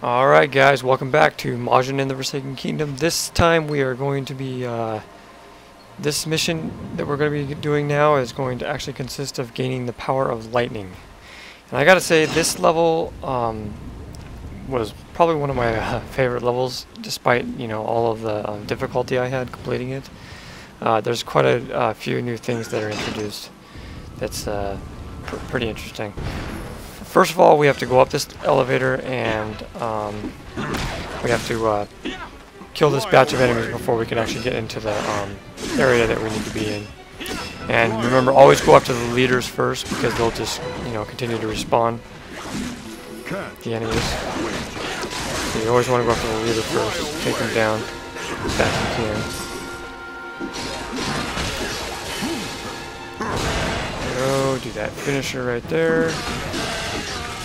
Alright guys, welcome back to Majin in the Forsaken Kingdom. This time we are going to be, this mission that we're going to be doing now is going to actually consist of gaining the power of lightning. And I gotta say, this level was probably one of my favorite levels, despite, you know, all of the difficulty I had completing it. There's quite a few new things that are introduced that's pretty interesting. First of all, we have to go up this elevator and we have to kill this batch of enemies before we can actually get into the area that we need to be in. And remember, always go up to the leaders first because they'll just, you know, continue to respawn the enemies. So you always want to go up to the leader first, take them down as fast as you can. Go, do that finisher right there.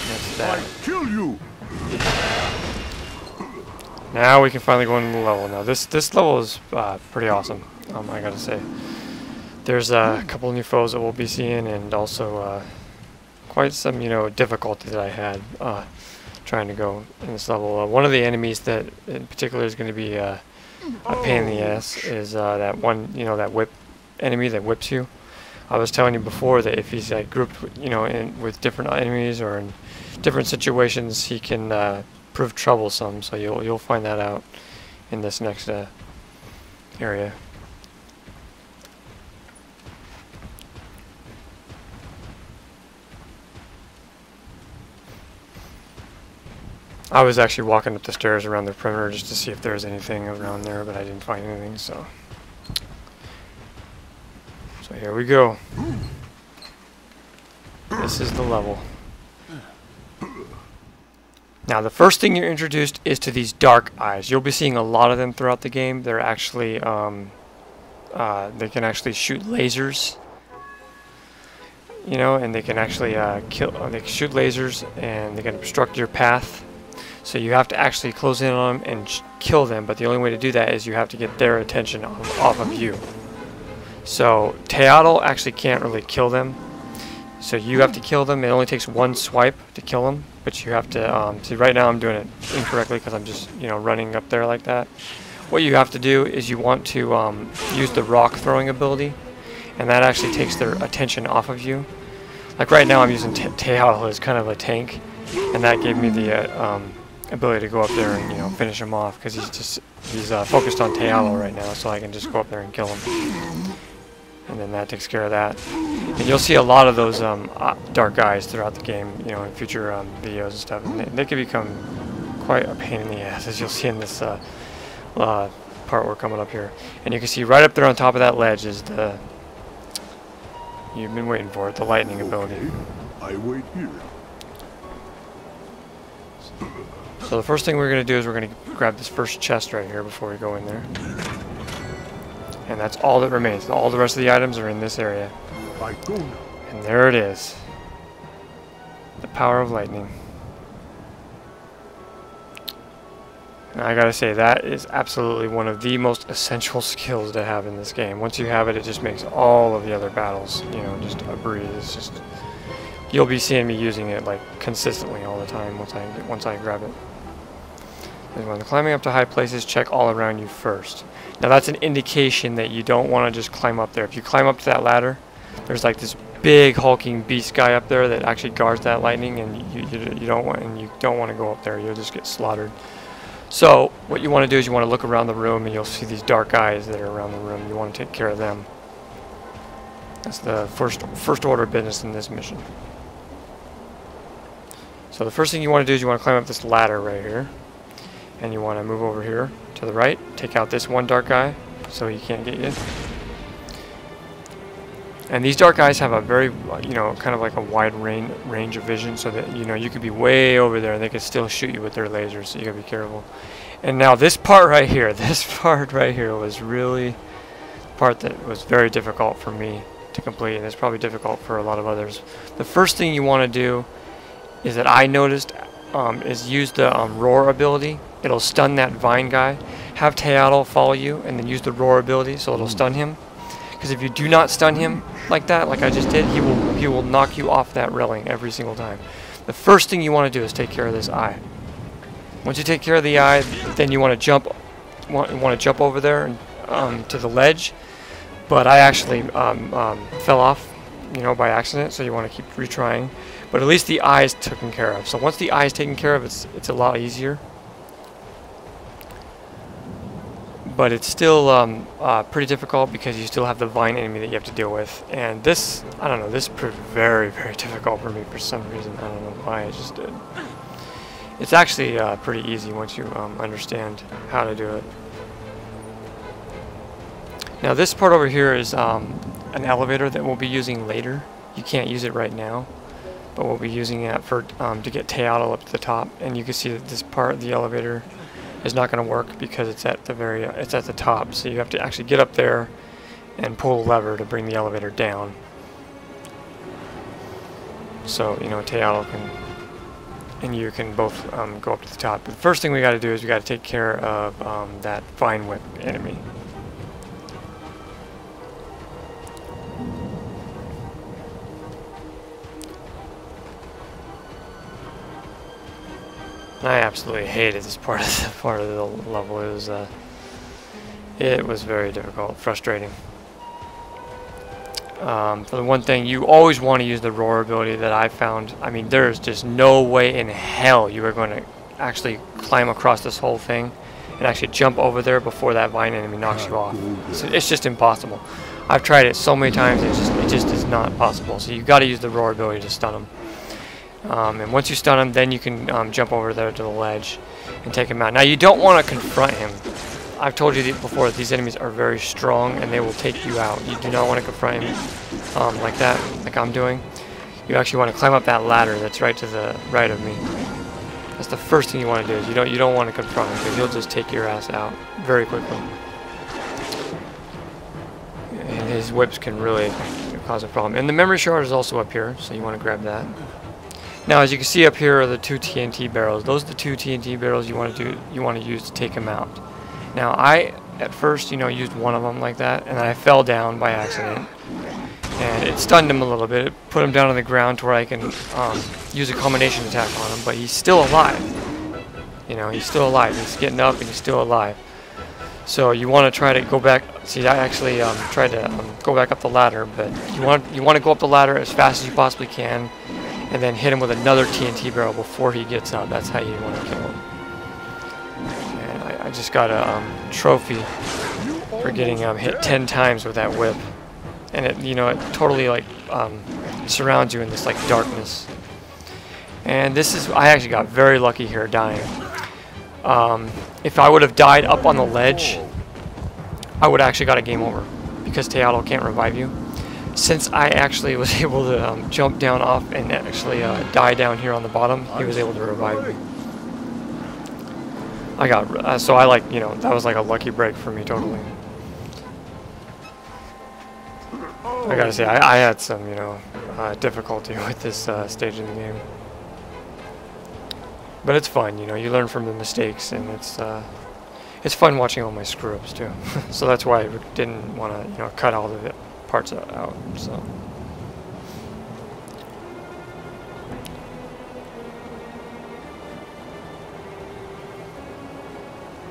That's that. Kill you. Now we can finally go into the level. Now this level is pretty awesome. I gotta say, there's a couple of new foes that we'll be seeing, and also quite some, you know, difficulty that I had trying to go in this level. One of the enemies that in particular is going to be a pain in the ass is that one, you know, that whip enemy that whips you. I was telling you before that if he's grouped, you know, with different enemies or in different situations, he can prove troublesome. So you'll find that out in this next area. I was actually walking up the stairs around the perimeter just to see if there was anything around there, but I didn't find anything. So here we go. This is the level. Now the first thing you're introduced is to these dark eyes. You'll be seeing a lot of them throughout the game. They're actually, they can actually shoot lasers. You know, and they can actually they can shoot lasers, and they can obstruct your path. So you have to actually close in on them and kill them, but the only way to do that is you have to get their attention off of you. So Teotl actually can't really kill them, so you have to kill them. It only takes one swipe to kill them, but you have to see, right now I'm doing it incorrectly because I'm just, you know, running up there like that. What you have to do is you want to use the rock throwing ability, and that actually takes their attention off of you. Like right now I'm using Teotl as kind of a tank, and that gave me the ability to go up there and, you know, finish him off because he's focused on Teotl right now, so I can just go up there and kill him. And then that takes care of that. And you'll see a lot of those dark eyes throughout the game, you know, in future videos and stuff. And they can become quite a pain in the ass, as you'll see in this part we're coming up here. And you can see right up there on top of that ledge is the, you've been waiting for it, the lightning ability. I wait here. So the first thing we're going to do is we're going to grab this first chest right here before we go in there. And that's all that remains. All the rest of the items are in this area. And there it is. The power of lightning. And I gotta say, that is absolutely one of the most essential skills to have in this game. Once you have it, it just makes all of the other battles, you know, just a breeze. It's just, you'll be seeing me using it like consistently all the time once I grab it. And when climbing up to high places, check all around you first. Now that's an indication that you don't want to just climb up there. If you climb up to that ladder, there's like this big hulking beast guy up there that actually guards that lightning, and you don't want to go up there. You'll just get slaughtered. So what you want to do is you want to look around the room, and you'll see these dark eyes that are around the room. You want to take care of them. That's the first order of business in this mission. So the first thing you want to do is you want to climb up this ladder right here. And you want to move over here to the right, take out this one dark guy so he can't get you. And these dark guys have a very, you know, kind of like a wide range of vision, so that, you know, you could be way over there and they could still shoot you with their lasers, so you gotta be careful. And now this part right here was really the part that was very difficult for me to complete, and it's probably difficult for a lot of others. The first thing you want to do is that I noticed is use the roar ability. It'll stun that vine guy. Have Teotl follow you and then use the roar ability so it'll stun him. Because if you do not stun him like that, like I just did, he will knock you off that railing every single time. The first thing you want to do is take care of this eye. Once you take care of the eye, then you want to jump. Want to jump over there and, to the ledge. But I actually fell off, you know, by accident. So you want to keep retrying. But at least the eye is taken care of. So once the eye is taken care of, it's a lot easier. But it's still pretty difficult because you still have the vine enemy that you have to deal with. And this, I don't know, this proved very, very difficult for me for some reason. I don't know why, it just did. It's actually pretty easy once you understand how to do it. Now this part over here is an elevator that we'll be using later. You can't use it right now, but we'll be using it for to get Teotl up to the top. And you can see that this part of the elevator is not going to work because it's at the top. So you have to actually get up there and pull a lever to bring the elevator down. So you know Teotl and you can both go up to the top. But the first thing we got to do is we got to take care of that vine whip enemy. I absolutely hated this part of the level. It was very difficult, frustrating. For the one thing, you always want to use the roar ability that I found. I mean, there's just no way in hell you are going to actually climb across this whole thing and actually jump over there before that vine enemy knocks you off. So it's just impossible. I've tried it so many times, it just is not possible. So you've got to use the roar ability to stun them. And once you stun him, then you can jump over there to the ledge and take him out. Now you don't want to confront him. I've told you before that these enemies are very strong and they will take you out. You do not want to confront him like that, like I'm doing. You actually want to climb up that ladder that's right to the right of me. That's the first thing you want to do. Is you don't want to confront him because he'll just take your ass out very quickly. And his whips can really cause a problem. And the memory shard is also up here, so you want to grab that. Now, as you can see up here are the 2 TNT barrels. Those are the 2 TNT barrels you want to use to take him out. Now, I at first, used one of them like that, and I fell down by accident, and it stunned him a little bit. It put him down on the ground to where I can use a combination attack on him, but he's still alive. He's still alive. He's getting up, and he's still alive. So you want to try to go back. See, I actually tried to go back up the ladder, but you want to go up the ladder as fast as you possibly can. And then hit him with another TNT barrel before he gets up. That's how you want to kill him. And I just got a trophy for getting hit 10 times with that whip. And it totally surrounds you in this darkness. And I actually got very lucky here dying. If I would have died up on the ledge, I would have actually got a game over because Teotl can't revive you. Since I actually was able to jump down off and actually die down here on the bottom, he was able to revive me. I got that was like a lucky break for me totally. I gotta say I had some difficulty with this stage in the game, but it's fun. You learn from the mistakes, and it's fun watching all my screw ups too. So that's why I didn't want to cut all of it. Parts out,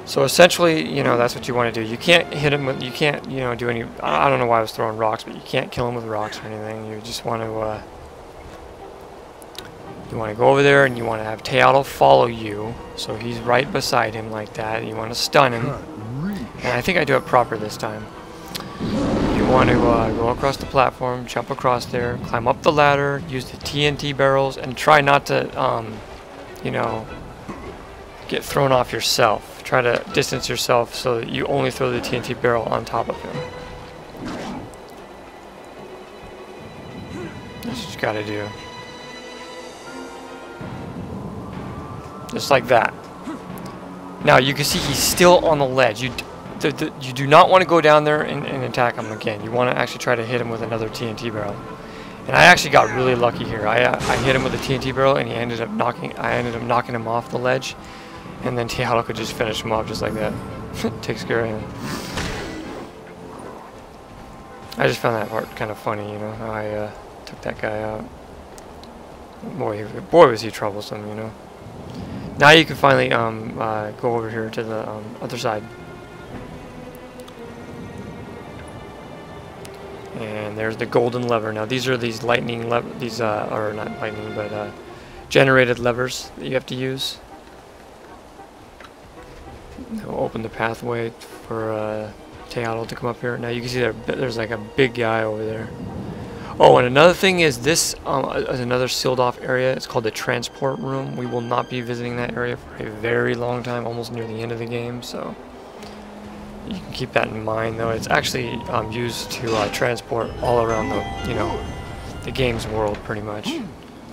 so essentially, that's what you want to do. You can't hit him with, you can't, do any. I don't know why I was throwing rocks, but you can't kill him with rocks or anything. You just want to, go over there and you want to have Teotl follow you, so he's right beside him like that. You want to stun him, and I think I do it proper this time. You want to go across the platform, jump across there, climb up the ladder, use the TNT barrels, and try not to, get thrown off yourself. Try to distance yourself so that you only throw the TNT barrel on top of him. That's what you gotta do. Just like that. Now you can see he's still on the ledge. You do not want to go down there and attack him again. You want to actually try to hit him with another TNT barrel. And I actually got really lucky here. I hit him with a TNT barrel, and I ended up knocking him off the ledge. And then Teotl could just finish him off just like that. Takes care of him. I just found that part kind of funny, how I took that guy out. Boy was he troublesome, Now you can finally go over here to the other side. And there's the golden lever. Now these are these lightning lever. These are not lightning, but generated levers that you have to use. They'll open the pathway for Teatl to come up here. Now you can see there's like a big guy over there. Oh, and another thing is this is another sealed off area. It's called the transport room. We will not be visiting that area for a very long time, almost near the end of the game, so you can keep that in mind. Though it's actually used to transport all around the the game's world, pretty much,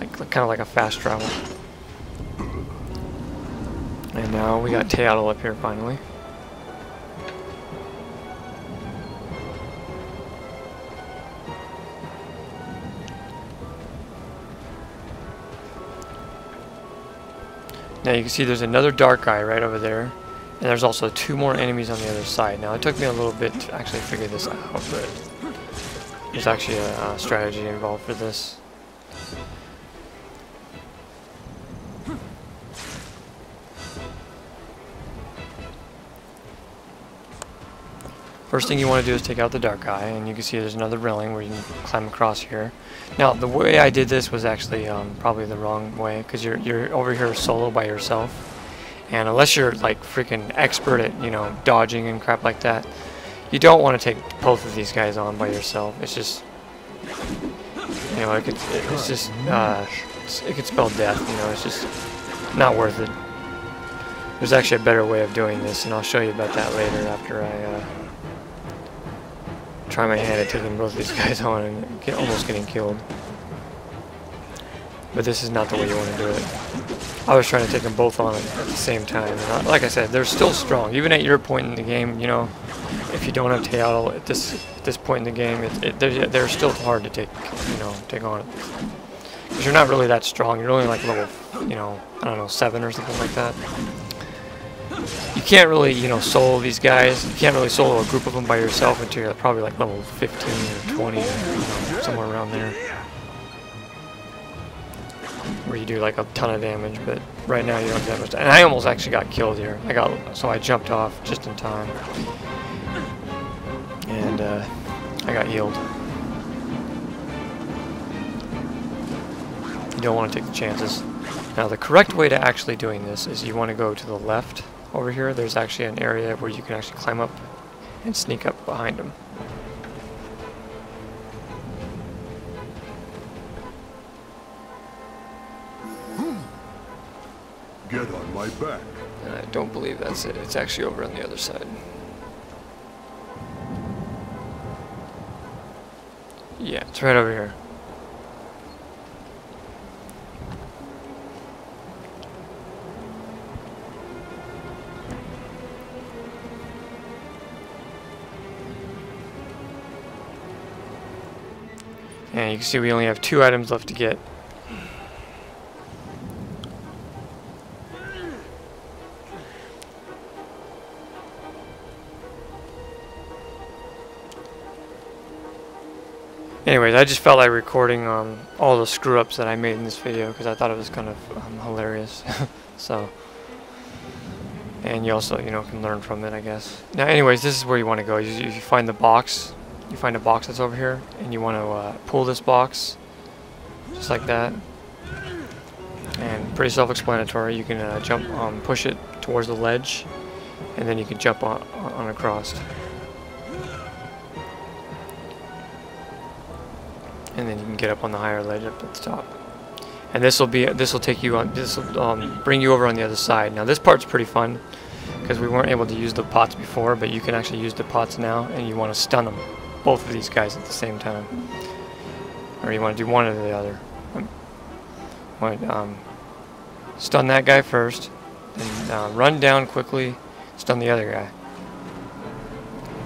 like kind of like a fast travel. And now we got Teatl up here finally. Now you can see there's another dark guy right over there, and there's also 2 more enemies on the other side. Now it took me a little bit to actually figure this out, but there's actually a strategy involved for this. First thing you want to do is take out the dark guy, and you can see there's another railing where you can climb across here. Now the way I did this was actually probably the wrong way, because you're over here solo by yourself, and unless you're like freaking expert at dodging and crap like that, you don't want to take both of these guys on by yourself. It's just it could spell death. It's just not worth it. There's actually a better way of doing this, and I'll show you about that later after I try my hand at taking both these guys on and almost getting killed. But this is not the way you want to do it. I was trying to take them both on at the same time. And like I said, they're still strong. Even at your point in the game, if you don't have Teatl at this point in the game, they're still hard to take on. Because you're not really that strong. You're only like level, I don't know, 7 or something like that. You can't really, solo these guys. You can't really solo a group of them by yourself until you're probably like level 15 or 20, somewhere around there, where you do like a ton of damage. But right now you don't have that much. And I almost actually got killed here. So I jumped off just in time, and I got healed. You don't want to take the chances. Now the correct way to actually doing this is you want to go to the left. Over here, there's actually an area where you can actually climb up and sneak up behind them. Get on my back. And I don't believe that's it. It's actually over on the other side. Yeah, it's right over here. And you can see we only have 2 items left to get. Anyways, I just felt like recording all the screw-ups that I made in this video because I thought it was kind of hilarious. So, and you also, can learn from it, I guess. Now, anyways, this is where you want to go. You find the box. You find a box that's over here, and you want to pull this box, just like that. And pretty self-explanatory. You can jump, push it towards the ledge, and then you can jump on across. And then you can get up on the higher ledge up at the top. And this will take you on. This will bring you over on the other side. Now this part's pretty fun because we weren't able to use the pots before, but you can actually use the pots now, and you want to stun them. Both of these guys at the same time, or you want to do one or the other. Stun that guy first, then run down quickly, stun the other guy.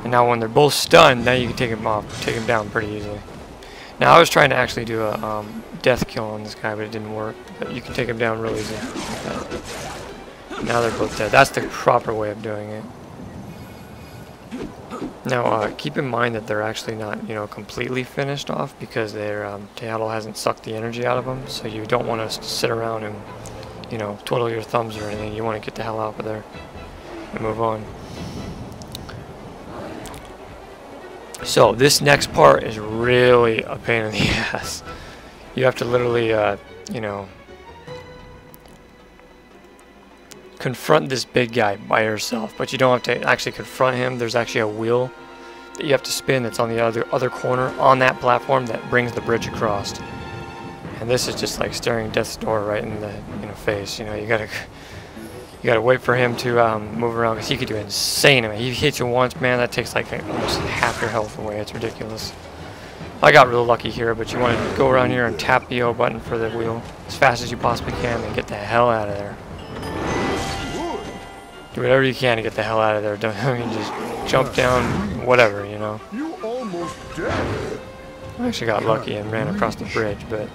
And now when they're both stunned, now you can take him down pretty easily. Now I was trying to actually do a death kill on this guy, but it didn't work. But you can take him down real easy. Now they're both dead. That's the proper way of doing it. Now, keep in mind that they're actually not, completely finished off because their Teatl hasn't sucked the energy out of them. So you don't want to sit around and, you know, twiddle your thumbs or anything. You want to get the hell out of there and move on. So this next part is really a pain in the ass. You have to literally, you know, confront this big guy by yourself, but you don't have to actually confront him. There's actually a wheel that you have to spin that's on the other corner on that platform that brings the bridge across. And this is just like staring death's door right in the face. You know, you gotta wait for him to move around, because he could do insane. I mean, he hits you once, man, that takes like almost half your health away. It's ridiculous. I got real lucky here, but you want to go around here and tap the O button for the wheel as fast as you possibly can and get the hell out of there. Do whatever you can to get the hell out of there. Don't, I mean, just jump down, whatever, you know. You almost dead. I actually got lucky and ran across the bridge, but...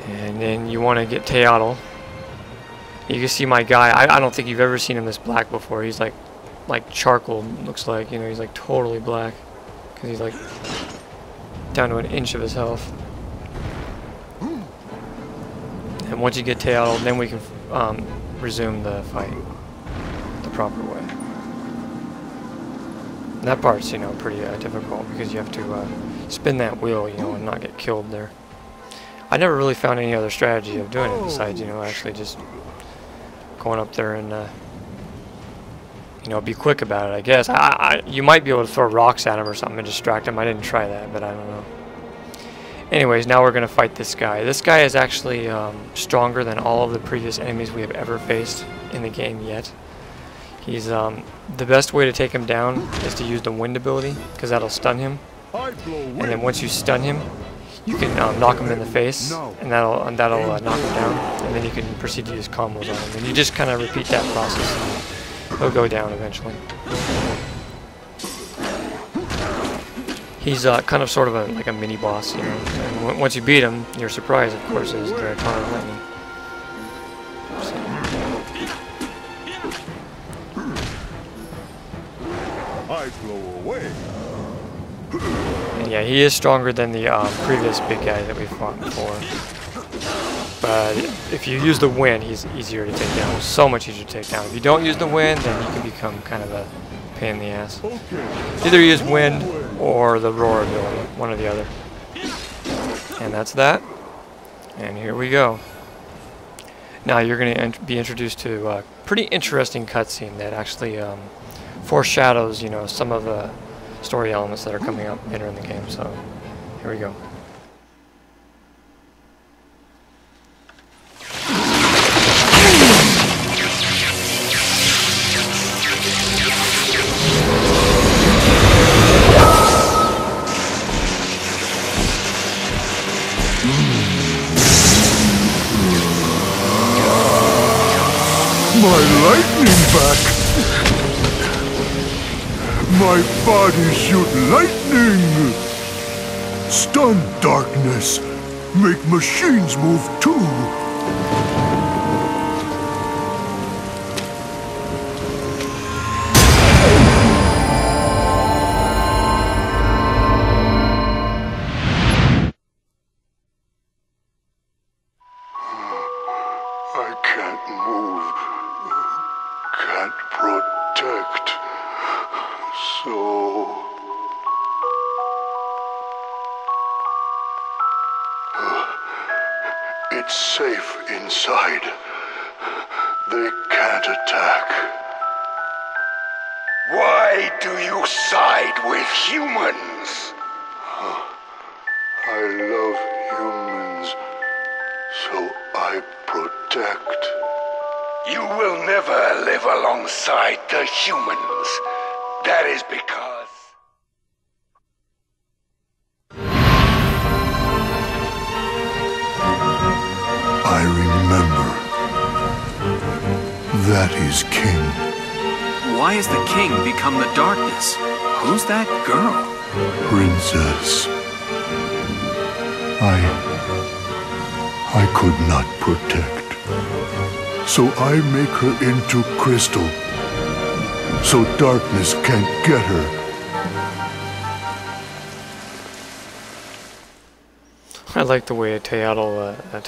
And then you want to get Teotl. You can see my guy. I don't think you've ever seen him this black before. He's like charcoal, looks like. You know, he's like totally black. Because he's like down to an inch of his health. And once you get Teotl, then we can resume the fight the proper way. And that part's, you know, pretty difficult, because you have to spin that wheel, you know, and not get killed there. I never really found any other strategy of doing it besides, you know, actually just going up there and, you know, be quick about it, I guess. You might be able to throw rocks at him or something and distract him. I didn't try that, but I don't know. Anyways, now we're going to fight this guy. This guy is actually stronger than all of the previous enemies we have ever faced in the game yet. He's, the best way to take him down is to use the wind ability, because that'll stun him. And then once you stun him, you can knock him in the face, and that'll knock him down, and then you can proceed to use combos on him. And you just kind of repeat that process, and he'll go down eventually. He's kind of sort of like a mini boss, you know. And once you beat him, your surprise, of course, is the power of lightning. I blow away. And yeah, he is stronger than the previous big guy that we fought before. But if you use the wind, he's easier to take down. So much easier to take down. If you don't use the wind, then he can become kind of a pain in the ass. Either use wind or the roar ability, one or the other. And that's that. And here we go. Now you're going to be introduced to a pretty interesting cutscene that actually foreshadows, you know, some of the story elements that are coming up later in the game. So here we go. My lightning back! My body shoot lightning! Stun darkness! Make machines move too! I can't move. Can't protect. So... It's safe inside. They can't attack. Why do you side with humans? I love humans, so I protect. You will never live alongside the humans. That is because... I remember. That is King. Why has the king become the darkness? Who's that girl? Princess. I could not protect. So I make her into crystal. So darkness can't get her. I like the way Teotl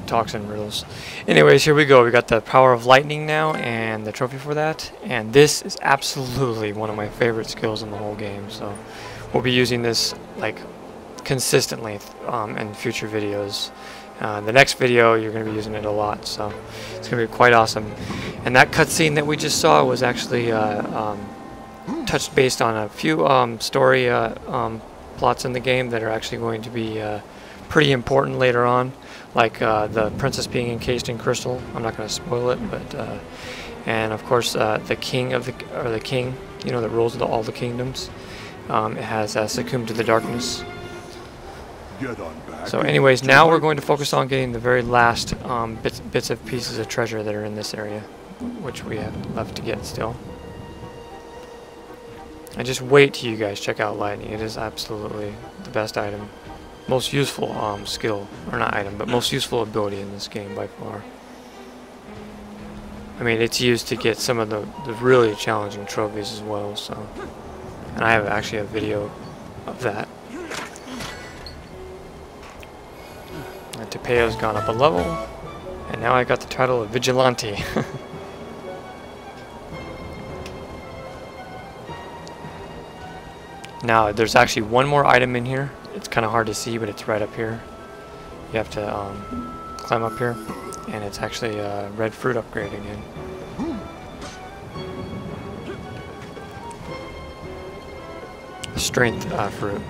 talks in riddles. Anyways, here we go. We got the power of lightning now and the trophy for that. And this is absolutely one of my favorite skills in the whole game. So we'll be using this like consistently in future videos. The next video you're going to be using it a lot, so it's going to be quite awesome. And that cutscene that we just saw was actually touched based on a few story plots in the game that are actually going to be pretty important later on, like the princess being encased in crystal. I'm not going to spoil it, but and of course the king of the king, you know, that rules all the kingdoms, it has succumbed to the darkness. So anyways, now we're going to focus on getting the very last bits of pieces of treasure that are in this area, which we have left to get still. And just wait till you guys check out lightning. It is absolutely the best item, most useful skill, or not item, but most useful ability in this game by far. I mean, it's used to get some of the really challenging trophies as well, so, and I have actually a video of that. Tepeo's gone up a level, and now I got the title of Vigilante. Now, there's actually one more item in here. It's kind of hard to see, but it's right up here. You have to climb up here, and it's actually a red fruit upgrade again. A strength fruit.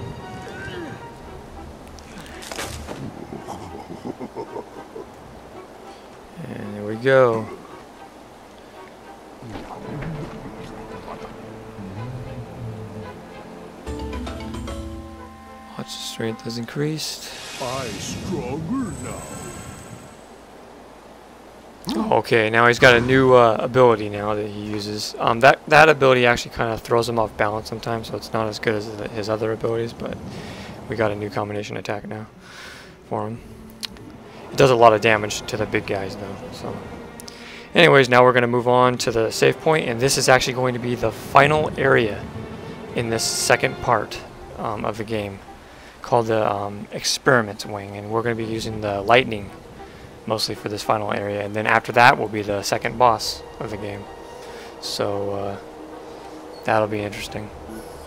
And there we go. Watch, the strength has increased. I'm stronger now. Okay, now he's got a new ability now that he uses. That ability actually kind of throws him off balance sometimes, so it's not as good as his other abilities, but we got a new combination attack now for him. It does a lot of damage to the big guys though. So anyways, now we're going to move on to the save point, and this is actually going to be the final area in this second part of the game, called the experiment wing, and we're going to be using the lightning mostly for this final area, and then after that will be the second boss of the game. So that'll be interesting.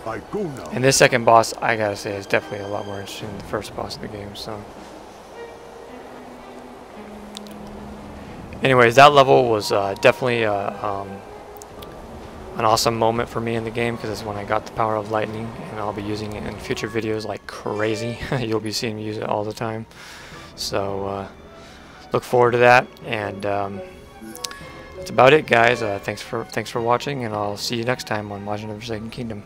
I go now. And this second boss, I gotta say, is definitely a lot more interesting than the first boss of the game. So anyways, that level was definitely an awesome moment for me in the game, because it's when I got the power of lightning, and I'll be using it in future videos like crazy. You'll be seeing me use it all the time. So look forward to that, and that's about it, guys. Thanks for watching, and I'll see you next time on Majin of the Forsaken Kingdom.